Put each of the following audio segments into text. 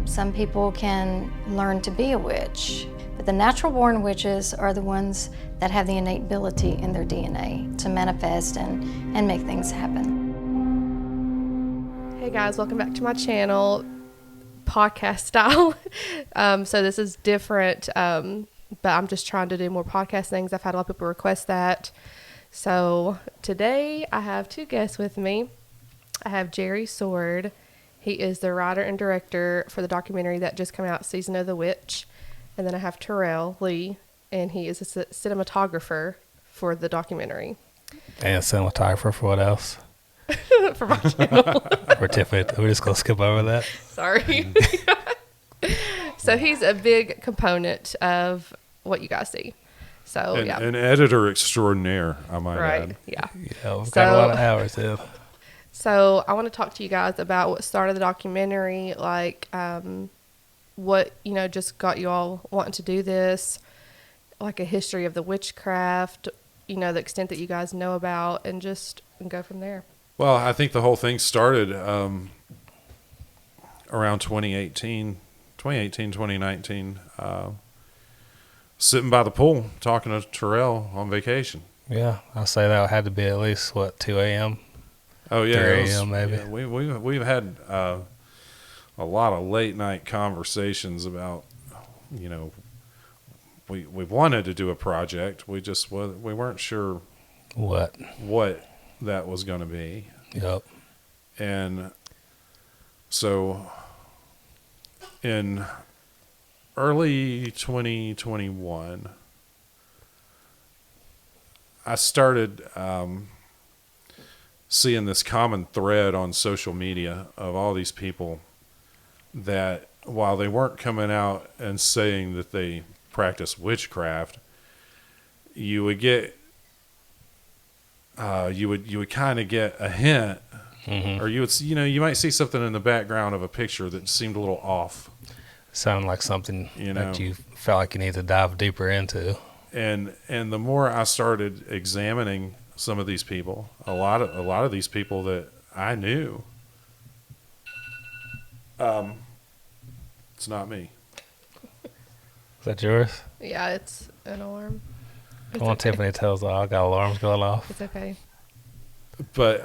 Some people can learn to be a witch, but the natural-born witches are the ones that have the innate ability in their DNA to manifest and make things happen. Hey guys, welcome back to my channel, podcast style. So this is different, but I'm just trying to do more podcast things. I've had a lot of people request that. So today I have two guests with me. I have Jerry Sword. He is the writer and director for the documentary that just came out, Season of the Witch. And then I have Tarell Lee, and he is a cinematographer for the documentary. And cinematographer for what else? For my channel. For Tiffany. We're just going to skip over that. Sorry. So he's a big component of what you guys see. So, and, yeah. An editor extraordinaire, I might add. Yeah. Yeah, we've got a lot of hours in. So I want to talk to you guys about what started the documentary, like what, just got you all wanting to do this, like a history of the witchcraft, the extent that you guys know about, and go from there. Well, I think the whole thing started around 2019, sitting by the pool talking to Tarell on vacation. Yeah, I'll say that had to be at least, 2 a.m.? Oh, yeah. 3 a.m. maybe. Yeah, we've had a lot of late night conversations about, we wanted to do a project. We weren't sure what that was going to be. Yep. And so in early 2021, I started seeing this common thread on social media of all these people that, while they weren't coming out and saying that they practice witchcraft, you would get you would kind of get a hint, or you would you might see something in the background of a picture that seemed a little off. Sounded like something that you felt like you need to dive deeper into. And the more I started examining some of these people, a lot of these people that I knew, it's not me. Is that yours? Yeah, it's an alarm. Come on, Tiffany Tells All. I got alarms going off. It's okay. But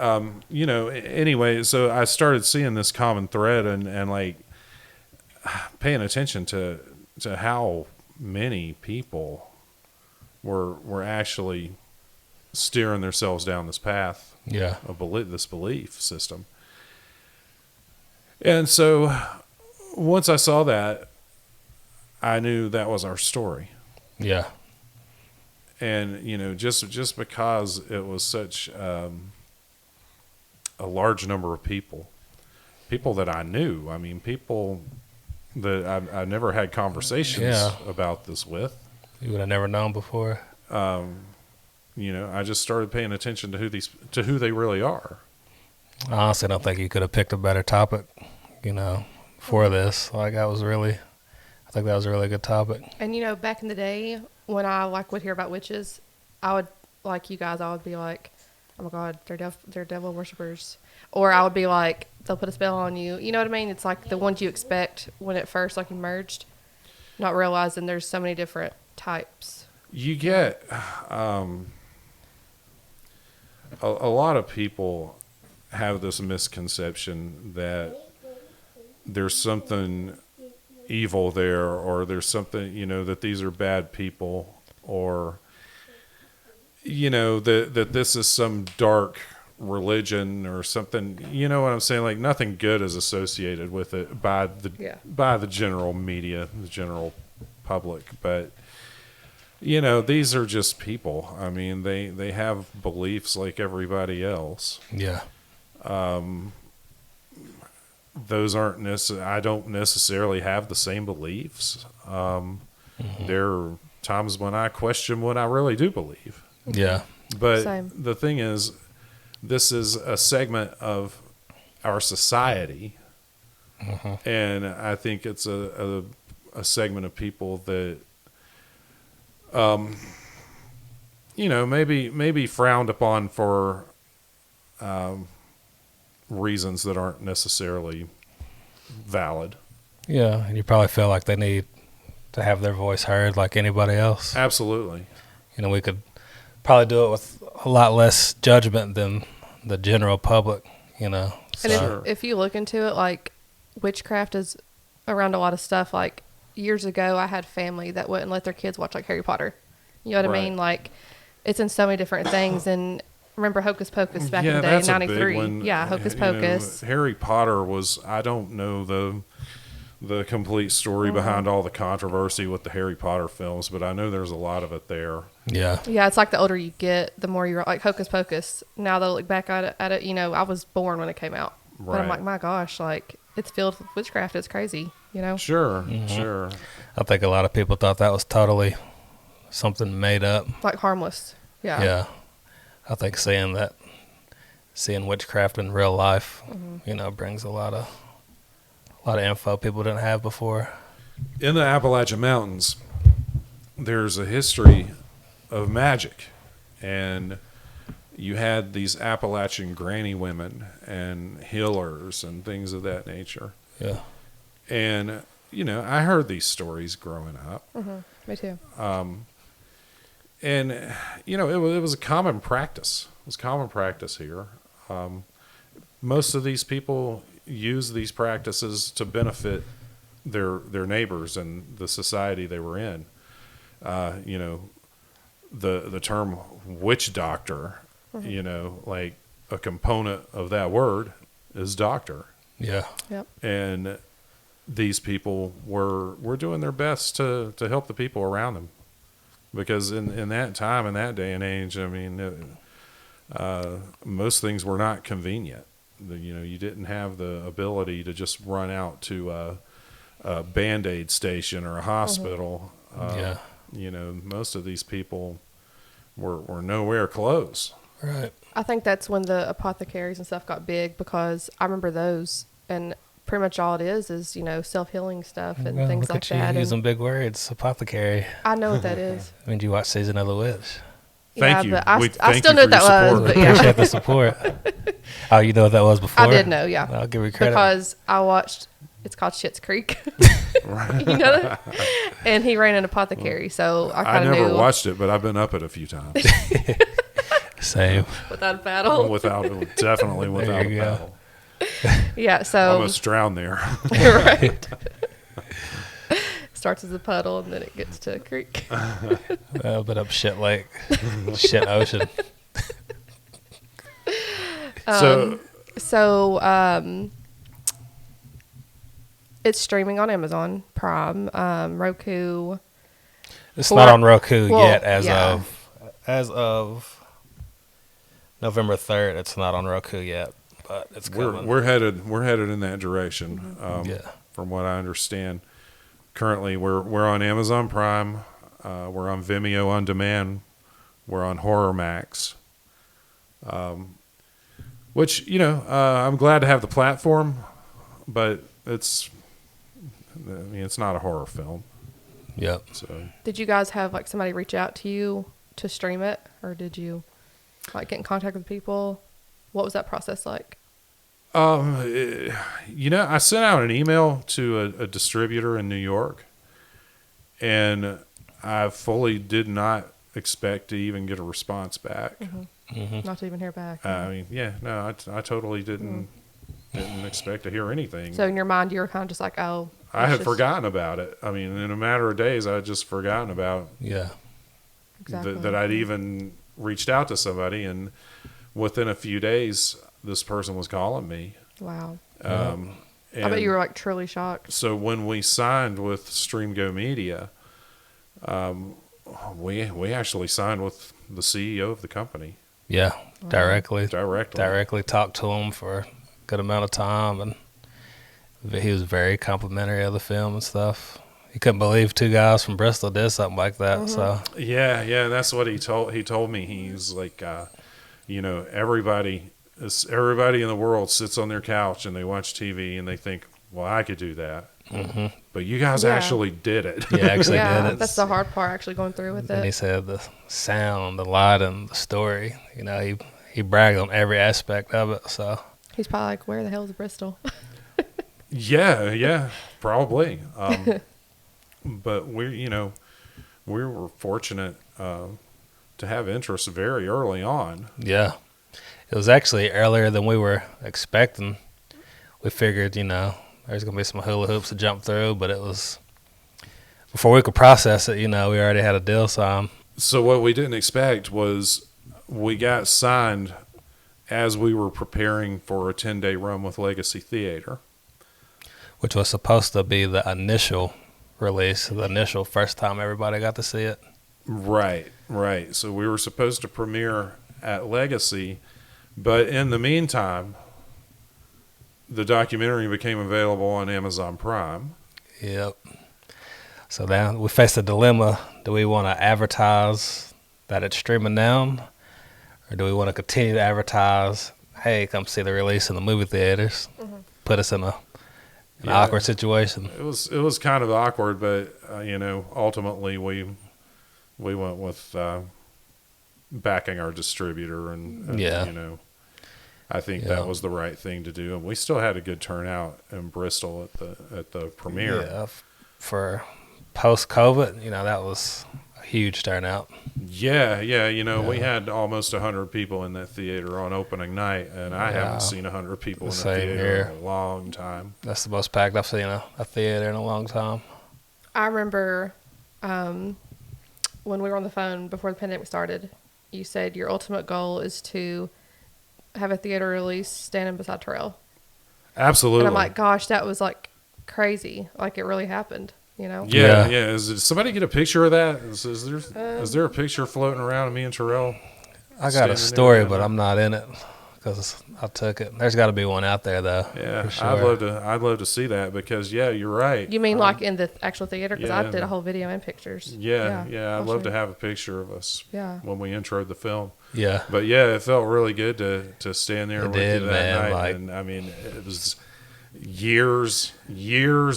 anyway, so I started seeing this common thread and like paying attention to how many people were actually steering themselves down this path of this belief system. And so once I saw that, I knew that was our story. Yeah. And, just because it was such a large number of people that I knew, people that I've never had conversations about this with. You would have never known before. I just started paying attention to who they really are. I honestly don't think you could have picked a better topic, for this. I think that was a really good topic. And back in the day when I would hear about witches, I would, like you guys, I would be like, oh my God, they're devil worshippers. Or I would be like, they'll put a spell on you. You know what I mean? It's like the ones you expect when it first emerged, not realizing there's so many different types. You get a lot of people have this misconception that there's something evil there, or there's something, that these are bad people, or that this is some dark religion or something. You know what I'm saying? Like, nothing good is associated with it by the general media, the general public. But these are just people. They have beliefs like everybody else. Yeah. Those aren't I don't necessarily have the same beliefs. There are times when I question what I really do believe. Yeah. But Same. The thing is, this is a segment of our society. And I think it's a segment of people that, maybe frowned upon for reasons that aren't necessarily valid. Yeah, and you probably feel like they need to have their voice heard like anybody else. Absolutely. You know, we could probably do it with a lot less judgment than the general public, you know. And Sure. if you look into it, like, witchcraft is around a lot of stuff. Like, years ago, I had family that wouldn't let their kids watch, like, Harry Potter. You know what Right. I mean? Like, it's in so many different things. And remember Hocus Pocus back in the day, that's a big 93? one. Yeah, Hocus You know, Pocus. Harry Potter was, I don't know the complete story behind all the controversy with the Harry Potter films, but I know there's a lot of it there. Yeah. Yeah, it's like the older you get, the more you're like Hocus Pocus. Now that I look back at it, you know, I was born when it came out. But I'm Right. like, my gosh, like, it's filled with witchcraft. It's crazy, you know? Sure, Mm-hmm. sure. I think a lot of people thought that was totally something made up. Like harmless. Yeah. Yeah. I think seeing witchcraft in real life, you know, brings a lot of info people didn't have before. In the Appalachian Mountains, there's a history of magic, and you had these Appalachian granny women and healers and things of that nature. Yeah. And, you know, I heard these stories growing up. Me too. And, you know, it was a common practice. It was common practice here. Most of these people use these practices to benefit their neighbors and the society they were in. You know, the term witch doctor, you know, like a component of that word is doctor. Yeah. Yep. And these people were doing their best to help the people around them, because in that time, in that day and age, I mean, most things were not convenient. You know, you didn't have the ability to just run out to a Band-Aid station or a hospital. Yeah. You know, most of these people were nowhere close. Right. I think that's when the apothecaries and stuff got big, because I remember those, and pretty much all it is, you know, self-healing stuff and Well, things look like at you that. using And big words, apothecary. I know what that is. I mean, did you watch Season of the Witch? Thank you. But I Thank still you knew for what that your was. support. But yeah, Appreciate the support. Oh, you know what that was before? I did know. Yeah, I'll give you credit. because I watched. It's called Schitt's Creek. You know that? And he ran an apothecary, so I I kind of never knew watched it, but I've been up it a few times. Same. without a paddle. Definitely without There a you go. paddle. Yeah, so Almost drowned there. right. Starts as a puddle and then it gets to a creek. A bit up shit lake, shit ocean. So it's streaming on Amazon Prime, Roku. It's not on Roku Well, yet yeah. as of November 3rd. It's not on Roku yet, but it's coming. We're headed in that direction. Yeah. From what I understand, currently we're on Amazon Prime, we're on Vimeo on demand, we're on Horror Max, which, you know, I'm glad to have the platform, but it's not a horror film. Yep. So Did you guys have like somebody reach out to you to stream it, or did you like get in contact with people? What was that process like? you know, I sent out an email to a distributor in New York, and I fully did not expect to even get a response back. Not to even hear back. I mean, yeah, no, I totally didn't expect to hear anything. So in your mind, you were kind of just like, oh, I it's had just- forgotten about it. I mean, in a matter of days, I had just forgotten about Yeah. Exactly. that I'd even reached out to somebody, and within a few days, this person was calling me. Wow. And I bet you were like truly shocked. so when we signed with Stream Go Media, we actually signed with the CEO of the company Yeah. Directly talked to him for a good amount of time, and he was very complimentary of the film and stuff. He couldn't believe two guys from Bristol did something like that. So Yeah, that's what he told me. He's like, you know, everybody in the world sits on their couch and they watch TV and they think, well, I could do that. Mm-hmm. But you guys Yeah. actually did it. he actually Yeah, did it. that's the hard part, actually going through with And he it. said the sound, the lighting, the story. You know, he bragged on every aspect of it. So He's probably like, where the hell is Bristol? Yeah, probably. But we were fortunate to have interest very early on. Yeah. It was actually earlier than we were expecting. We figured, there's going to be some hula hoops to jump through, but it was, before we could process it, we already had a deal signed. So what we didn't expect was we got signed as we were preparing for a 10-day run with Legacy Theater. Which was supposed to be the initial release, the initial first time everybody got to see it. Right. So we were supposed to premiere at Legacy, but in the meantime, the documentary became available on Amazon Prime. Yep. So now we faced a dilemma. Do we want to advertise that it's streaming down? Or do we want to continue to advertise, hey, come see the release in the movie theaters? Mm-hmm. Put us in an awkward situation. It was kind of awkward, but ultimately we went with backing our distributor, and I think that was the right thing to do. And we still had a good turnout in Bristol at the premiere. Yeah, for post-COVID, that was a huge turnout. Yeah. We had almost 100 people in that theater on opening night, and I haven't seen 100 people in the theater in a long time. That's the most packed I've seen a theater in a long time. I remember when we were on the phone before the pandemic started, you said your ultimate goal is to have a theater release standing beside Tarell. Absolutely. And I'm like, gosh, that was like crazy. Like it really happened. Yeah. Did somebody get a picture of that? Is there a picture floating around of me and Tarell? I got a story, but I'm not in it because I took it. There's got to be one out there, though. Yeah, for sure. I'd love to see that because, you're right. You mean like in the actual theater? Because I did a whole video and pictures. Yeah. I'd love to have a picture of us when we introed the film. Yeah. But, it felt really good to stand there with you that night. Like, and, I mean, it was years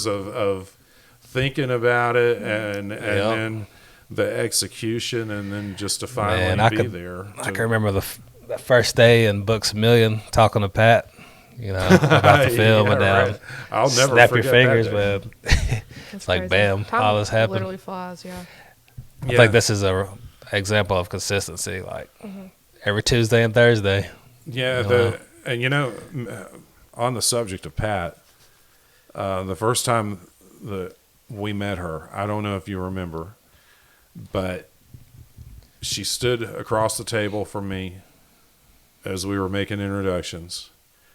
of thinking about it and then the execution and then just to finally be there. I can remember the first day in Books A Million talking to Pat, about the film and I'll never snap forget your fingers, that man. It's like, bam, all this happened. Literally flies, I think this is a example of consistency, like every Tuesday and Thursday. Yeah, on the subject of Pat, the first time that we met her, I don't know if you remember, but she stood across the table from me as we were making introductions,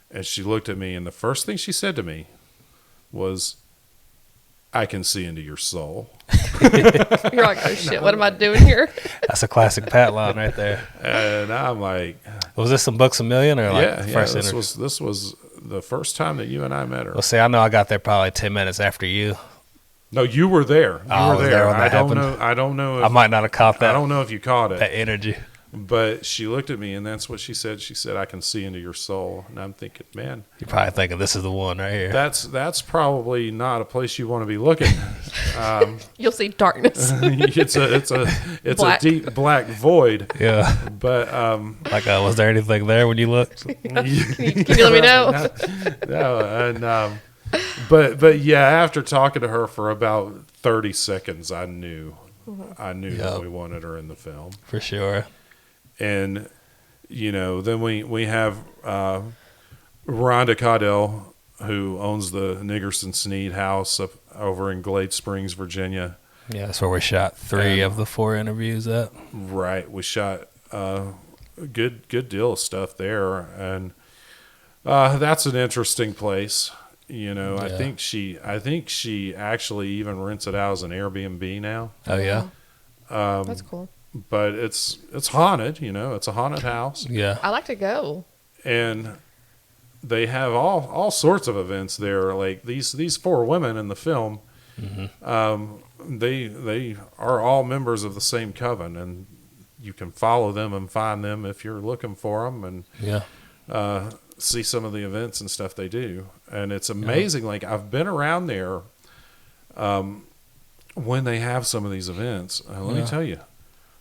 and she looked at me, and the first thing she said to me was, "I can see into your soul." You're like, oh shit, what am I doing here? That's a classic Pat line right there. And I'm like, was this some Books A Million or first interview? This was the first time that you and I met her. Well, see, I know I got there probably 10 minutes after you. No, you were there. You were there. When that happened. I don't know. I might not have caught that. I don't know if you caught it. That energy. But she looked at me, and that's what she said. She said, "I can see into your soul." And I'm thinking, man, you're probably thinking this is the one right here. That's probably not a place you want to be looking. You'll see darkness. it's a deep black void. Yeah. But was there anything there when you looked? Can you let me know? No. And but after talking to her for about 30 seconds, I knew that we wanted her in the film for sure. And then we have Rhonda Caudell, who owns the Niggerson Sneed house over in Glade Springs, Virginia. Yeah, that's where we shot 3 of the 4 interviews at. Right, we shot a good deal of stuff there, and that's an interesting place. I think she actually even rents it out as an Airbnb now. Oh yeah, that's cool. But it's haunted. It's a haunted house. Yeah, I like to go. And they have all sorts of events there. Like these 4 women in the film, they are all members of the same coven, and you can follow them and find them if you're looking for them, and see some of the events and stuff they do. And it's amazing. Like, I've been around there when they have some of these events. Let me tell you,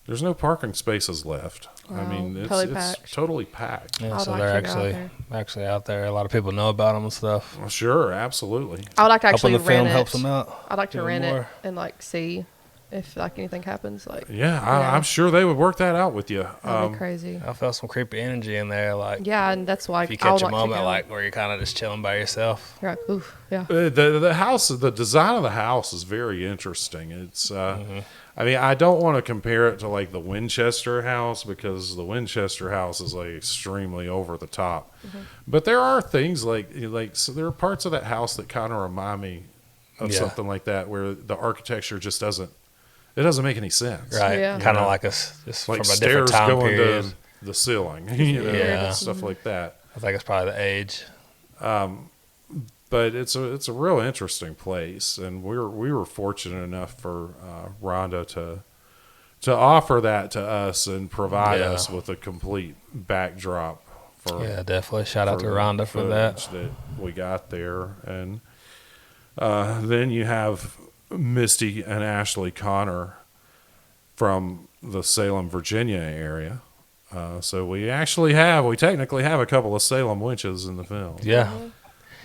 there's no parking spaces left. Wow. I mean, Totally it's packed. totally packed. Yeah, I would so like they're to go out actually out there. A lot of people know about them and stuff. Well, sure, absolutely. I would like to actually Hoping the film rent helps it. them out. I'd like to even rent more. it and like see if like anything happens. Like, Yeah, Yeah. I'm sure they would work that out with you. that'd be crazy. I felt some creepy energy in there. Like, Yeah, and that's why if you I would catch a like to moment go. like where you're kind of just chilling by yourself. You're like, oof, yeah. The house, the design of the house is very interesting. It's, I mean, I don't want to compare it to like the Winchester house because the Winchester house is like extremely over the top. But there are things like so there are parts of that house that kind of remind me of Yeah. something like that where the architecture just doesn't make any sense. Right. Yeah. Kind of Yeah. like us, just Like from a different stairs time going period. to the ceiling, you know, Yeah. stuff like that. I think it's probably the age. But it's a real interesting place, and we were fortunate enough for Rhonda to offer that to us and provide Yeah. us with a complete backdrop for Yeah, definitely. Shout out to the Rhonda for that. footage that we got there. And then you have Misty and Ashley Connor from the Salem, Virginia area. So we technically have a couple of Salem witches in the film. Yeah.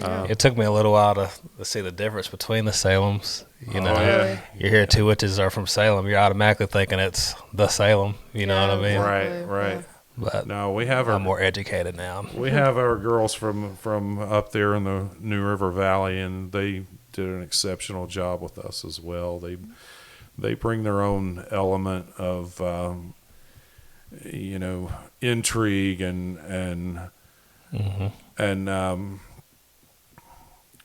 It took me a little while to see the difference between the Salems. You know, yeah. you hear two witches are from Salem, you're automatically thinking it's the Salem. You know what I mean? Exactly. Right. But No, we have I'm more educated now. We have our girls from up there in the New River Valley, and they did an exceptional job with us as well. They bring their own element of intrigue and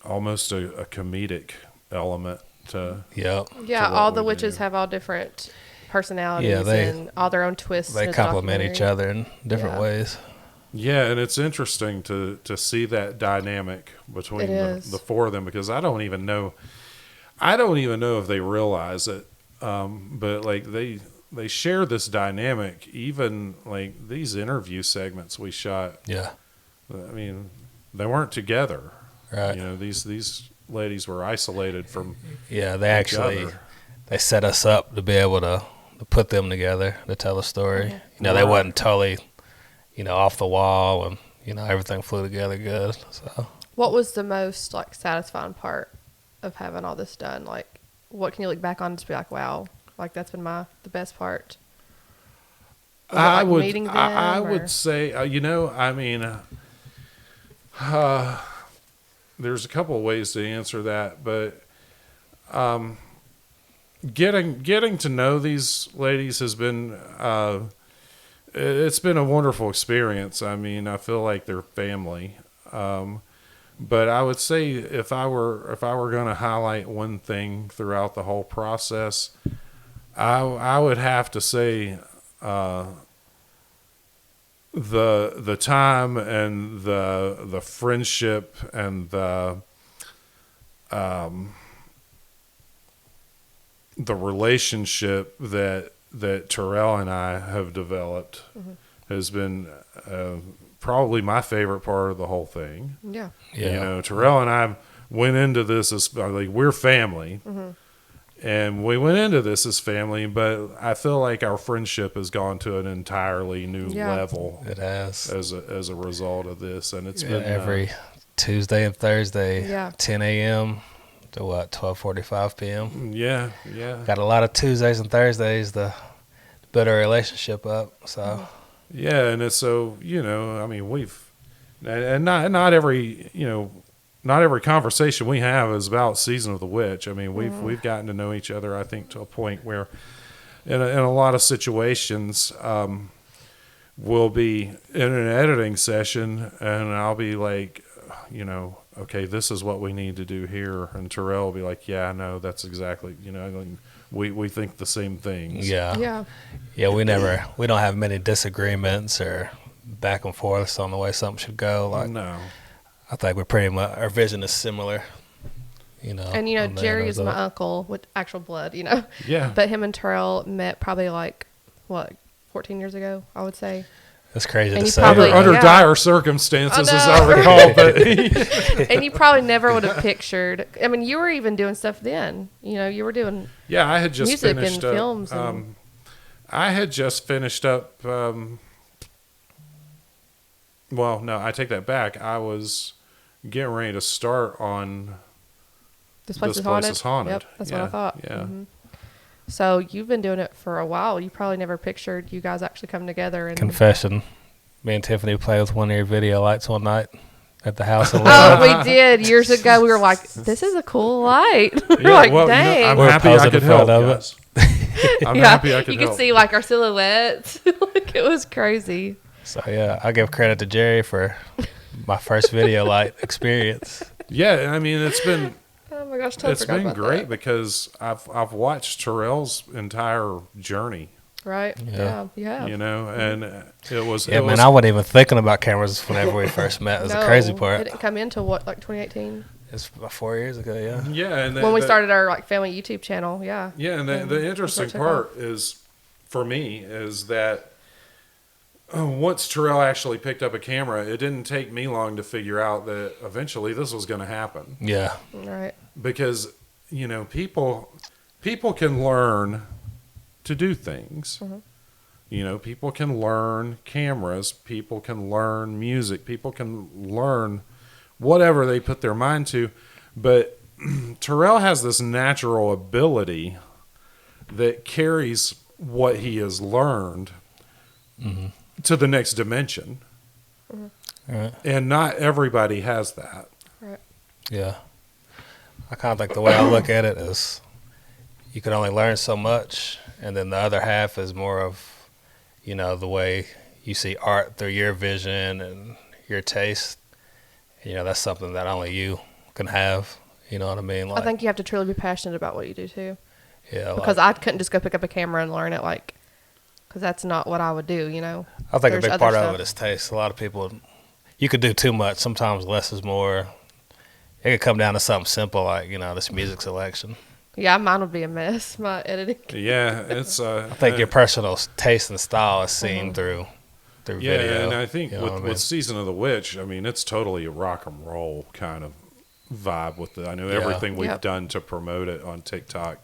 almost a comedic element to. Yep. Yeah, what all the we witches do. have all different personalities Yeah, and all their own twists. They in the complement each documentary. other in different Yeah. ways. Yeah, and it's interesting to see that dynamic between It is. the four of them, because I don't even know if they realize it. But like they share this dynamic. Even like these interview segments we shot. Yeah. I mean, they weren't together. Right. You know, these ladies were isolated from. Yeah, they each actually other. they set us up to be able to put them together to tell a story. Okay. You know, they Right. wasn't totally, off the wall, and everything flew together good. So What was the most like satisfying part of having all this done? Like, what can you look back on and just be like, wow, like that's been the best part? Was it, like, meeting them, I or- would say, there's a couple of ways to answer that, but getting to know these ladies has been it's been a wonderful experience. I mean, I feel like they're family. But I would say if I were going to highlight one thing throughout the whole process, I would have to say the time and the friendship and the relationship that Tarell and I have developed has been probably my favorite part of the whole thing. Yeah. yeah, You know, Tarell and I went into this as like we're family, and we went into this as family. But I feel like our friendship has gone to an entirely new Yeah. level it has. as a result of this, and it's Yeah, been every Tuesday and Thursday, Yeah. 10 a.m. to 12:45 p.m. yeah. Got a lot of Tuesdays and Thursdays to build our relationship up. So Yeah, and it's so, I mean, not every conversation we have is about Season of the Witch. I mean, we've gotten to know each other, I think, to a point where in a lot of situations, we'll be in an editing session and I'll be like, okay, this is what we need to do here. And Tarell will be like, yeah, no, that's exactly, we think the same things. yeah, Yeah. we don't have many disagreements or back and forths on the way something should go. Like No. I think we're pretty much, our vision is similar. And on the end Jerry is my result. uncle with actual blood, Yeah. But him and Tarell met probably like, 14 years ago, I would say. It's crazy And to you say. probably- but- Under yeah. dire circumstances, I as know. I recall. But And you probably never would have pictured. I mean, you were even doing stuff then. You were doing. yeah, I had just Music and finished films and- I had just finished up. Well, no, I take that back. I was getting ready to start on This Place is Haunted. Yep, that's what I thought. Yeah. Mm-hmm. So you've been doing it for a while. You probably never pictured you guys actually coming together. And Confession. Me and Tiffany played with one of your video lights one night at the house. Oh, we did years ago. We were like, "This is a cool light." We're like, "Dang!" I'm We're happy I posing could in front help. of Guys. I'm Yeah, happy I could you help. could see like our silhouettes. Like, it was crazy. So yeah, I give credit to Jerry for my first video light experience. Yeah, I mean it's been Oh my gosh, totally it's forgot been about great that. because I've watched Tarell's entire journey. Right? Yeah. You have. You know, and it was Yeah, it man, was, I wasn't even thinking about cameras whenever we first met. It was the crazy It part. didn't come into what, like 2018, It's about 4 years ago, yeah. yeah, and when we started our like family YouTube channel. Yeah. Yeah, and the interesting part is, for me, is that once Tarell actually picked up a camera, it didn't take me long to figure out that eventually this was going to happen. Yeah. Right. Because, you know, people can learn to do things. Mm-hmm. You know, people can learn cameras, people can learn music, people can learn whatever they put their mind to. But Tarell has this natural ability that carries what he has learned to the next dimension. Right. And not everybody has that. Right. Yeah. I kind of think the way I look at it is you can only learn so much, and then the other half is more of, you know, the way you see art through your vision and your taste. You know, that's something that only you can have. You know what I mean? I think you have to truly be passionate about what you do too. Yeah. Because I couldn't just go pick up a camera and learn it, like, because that's not what I would do, you know. I think There's a big other part stuff. of it is taste. A lot of people, you could do too much. Sometimes less is more. It could come down to something simple like, you know, this music selection. Yeah, mine would be a mess. My editing. Yeah, it's. I think your personal taste and style is seen through Yeah, video. and I think you know what I mean? with Season of the Witch, I mean, it's totally a rock and roll kind of vibe with it. I know Yeah. everything we've Yep. done to promote it on TikTok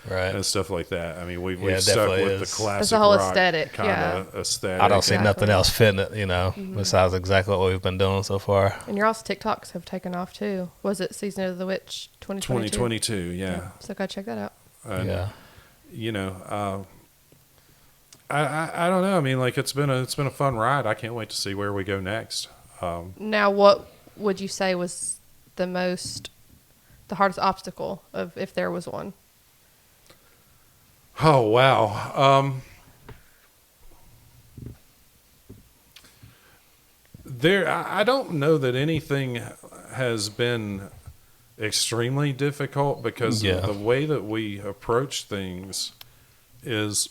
Right. and stuff like that. I mean, we've Yeah, it stuck definitely with is. the classic It's the whole rock aesthetic, kind of aesthetic. I don't see Exactly. nothing else fitting it, you know, besides exactly what we've been doing so far. And your all's TikToks have taken off too. Was it Season of the Witch 2022? 2022, yeah. So go check that out. And, Yeah. you know, I don't know. I mean, like it's been a fun ride. I can't wait to see where we go next. Now, what would you say was the hardest obstacle of, if there was one? Oh wow. I don't know that anything has been extremely difficult because Yeah. the way that we approach things is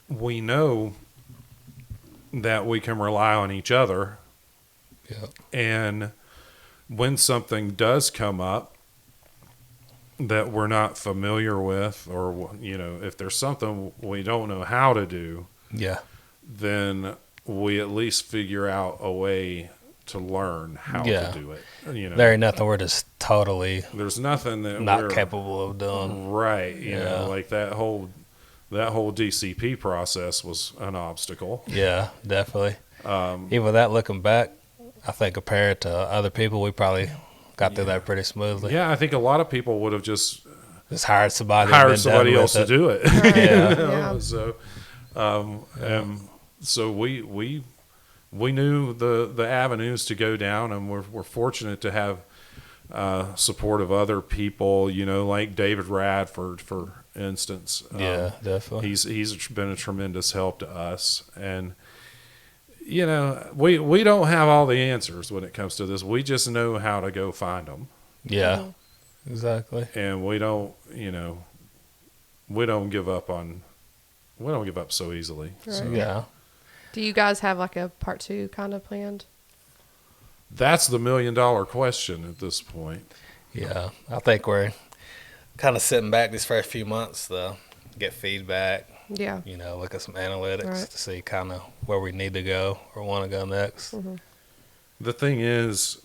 we know that we can rely on each other, Yeah. and when something does come up that we're not familiar with, or you know, if there's something we don't know how to do, Yeah. then we at least figure out a way to learn how Yeah. to do it. You know, There ain't nothing we're just totally there's nothing that not we're capable of doing. right. You Yeah. know, like that whole DCP process was an obstacle. Yeah, definitely. Even with that, looking back, I think compared to other people, we probably got through that pretty smoothly. Yeah, I think a lot of people would have just Just hired somebody, hired somebody else to do it. Yeah. You know? Yeah. So, so we knew the avenues to go down, and we're fortunate to have support of other people. You know, like David Radford, for instance. Yeah, definitely. He's been a tremendous help to us, and you know, we don't have all the answers when it comes to this. We just know how to go find them. Yeah, exactly. And we don't, you know, we don't give up so easily. So Yeah. Do you guys have like a part 2 kind of planned? that's the $1 million question at this point. Yeah, I think we're kind of sitting back these first few months to get feedback, Yeah. you know, look at some analytics Right. to see kind of where we need to go or want to go next. The thing is,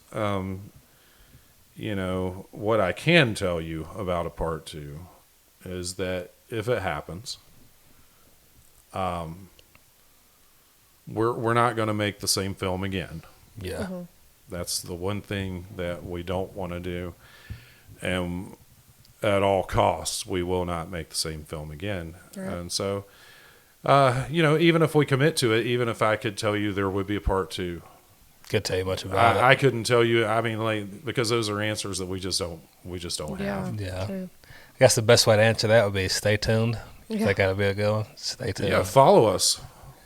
you know, what I can tell you about a part 2 is that if it happens, we're not going to make the same film again. Yeah. That's the one thing that we don't want to do. And at all costs, we will not make the same film again. Right. And so, even if we commit to it, even if I could tell you there would be a part 2, Could tell you much about I couldn't tell you. I mean, like, because those are answers that we just don't have. it. Yeah. True. I guess the best way to answer that would be stay tuned. Yeah. That gotta be a good one. Stay tuned. Yeah, follow us.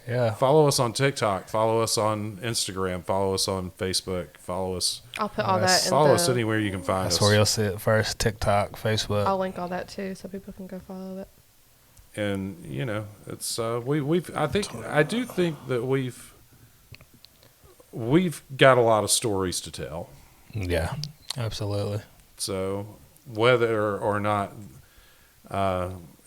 Yeah. Follow us on TikTok. Follow us on Instagram. Follow us on Facebook. Follow us. I'll put all that in Follow us anywhere you can find That's us. where you'll see it first. TikTok, Facebook. I'll link all that too, so people can go follow it. And it's I do think that we've got a lot of stories to tell. Yeah, absolutely. So whether or not,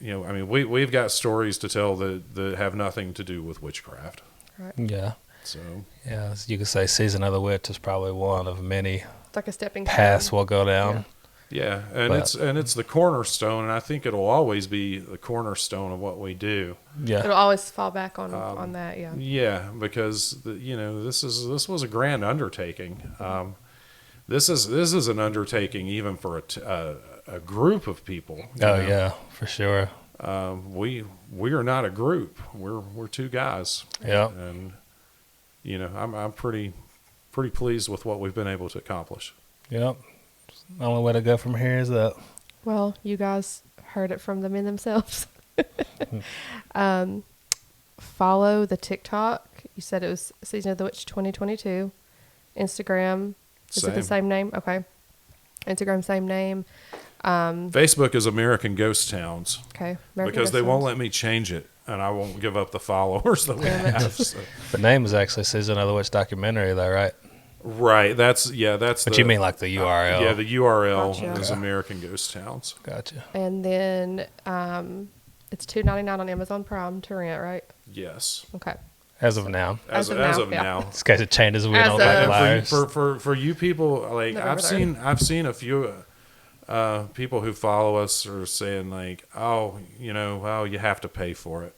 we've got stories to tell that have nothing to do with witchcraft. Right. Yeah. So Yeah, you could say Season of the Witch is probably one of many It's like a stepping paths stone. we'll go down. yeah, and it's the cornerstone, and I think it'll always be the cornerstone of what we do. Yeah. It'll always fall back on that. Yeah. Yeah, because this was a grand undertaking. This is an undertaking even for a group of people. Yeah, for sure. We are not a group. We're 2 guys. Yeah. And I'm pretty pleased with what we've been able to accomplish. Yep. The only way to go from here is up. Well, you guys heard it from the men themselves. Follow the TikTok. You said it was Season of the Witch 2022. Instagram. Is it the same name? Okay. Instagram, same name. Facebook is American Ghost Towns. Okay. American because Ghost they won't Towns. let me change it, and I won't give up the followers that we have. So. The name is actually Season of the Witch documentary, though, right? Right. That's But you mean like the URL? Yeah, the URL Gotcha. is American Ghost Towns. Gotcha. And then it's $2.99 on Amazon Prime to rent, right? Yes. Okay. As of now. As of yeah. now. In case it changes, we As don't of- like And liars. For you people, like November I've seen a few people who follow us are saying like, oh, you have to pay for it.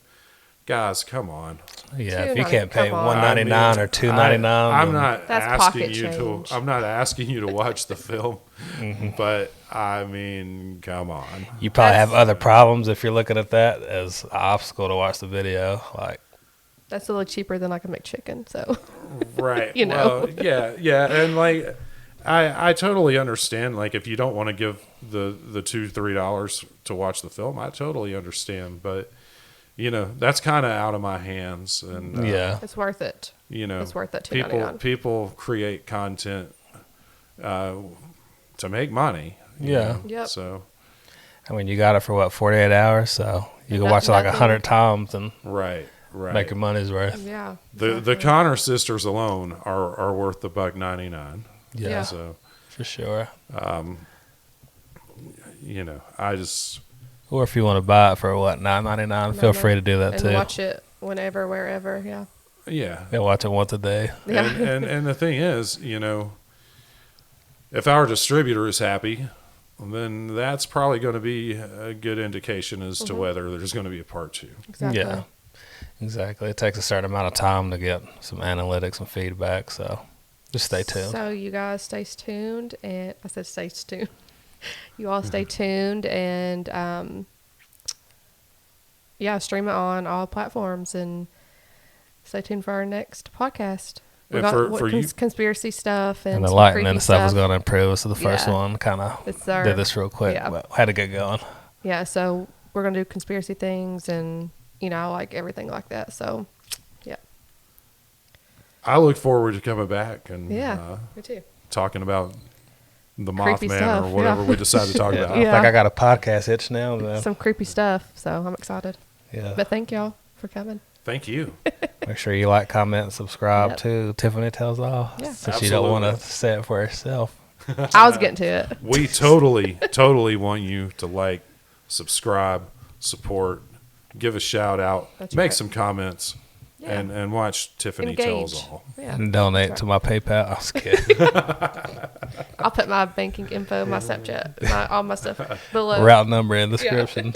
Guys, come on. Yeah, if you can't pay Come on. $1.99 or $2.99, I'm not That's asking pocket you change. to. I'm not asking you to watch the film, Mm-hmm. but I mean, come on. you probably have other problems if you're looking at that as an obstacle to watch the video. Like, That's a little cheaper than like a McChicken, so. Right. You know. Well, yeah, and like I totally understand. Like if you don't want to give the $2-3 to watch the film, I totally understand. But that's kind of out of my hands, and yeah. It's worth it. It's worth that $2.99. people create content to make money. Yeah. Yep. So I mean, you got it for what, 48 hours? So you can watch it like Nothing. 100 times and right. make your money's worth. Yeah. The Connor sisters alone are worth the $1.99. Yeah, So for sure. I just Or if you want to buy it for what, $9.99, feel free to do that and too. watch it whenever, wherever. Yeah. yeah. Watch it once a day. Yeah. And the thing is, if our distributor is happy, then that's probably going to be a good indication as to whether there's going to be a part 2. Exactly. Yeah, exactly. It takes a certain amount of time to get some analytics and feedback, so just stay tuned. So you guys stay tuned, and I said stay tuned. You all stay tuned, and stream it on all platforms, and stay tuned for our next podcast. We And got for you- conspiracy stuff and And the some lighting creepy and stuff was going to improve. So the first Yeah. one kind of It's our- did this real quick, yeah. but had to get going. Yeah, so we're going to do conspiracy things and, like everything like that. So, yeah. I look forward to coming back and Yeah, me too. talking about the Creepy Mothman stuff, or whatever yeah. we decide to talk Yeah. about. I Yeah. think I got a podcast itch now. Man. Some creepy stuff, so I'm excited. Yeah. But thank y'all for coming. Thank you. Make sure you like, comment, and subscribe Yep. to Tiffany Tells All. Yeah. Since you don't want to Absolutely. say it for yourself. I was getting to it. We totally want you to like, subscribe, support, give a shout out, That's make right. some comments, Yeah. and watch Tiffany Engage. Tells All. Yeah. And donate That's to right. my PayPal. I was kidding. I'll put my banking info, my Snapchat, all my stuff below. Route number in the description.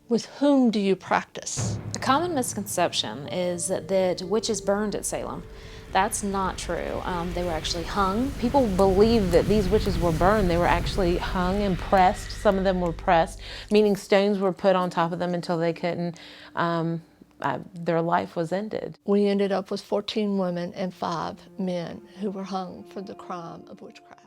With whom do you practice? A common misconception is that witches burned at Salem. That's not true. They were actually hung. People believe that these witches were burned. They were actually hung and pressed. Some of them were pressed, meaning stones were put on top of them until they couldn't, their life was ended. We ended up with 14 women and 5 men who were hung for the crime of witchcraft.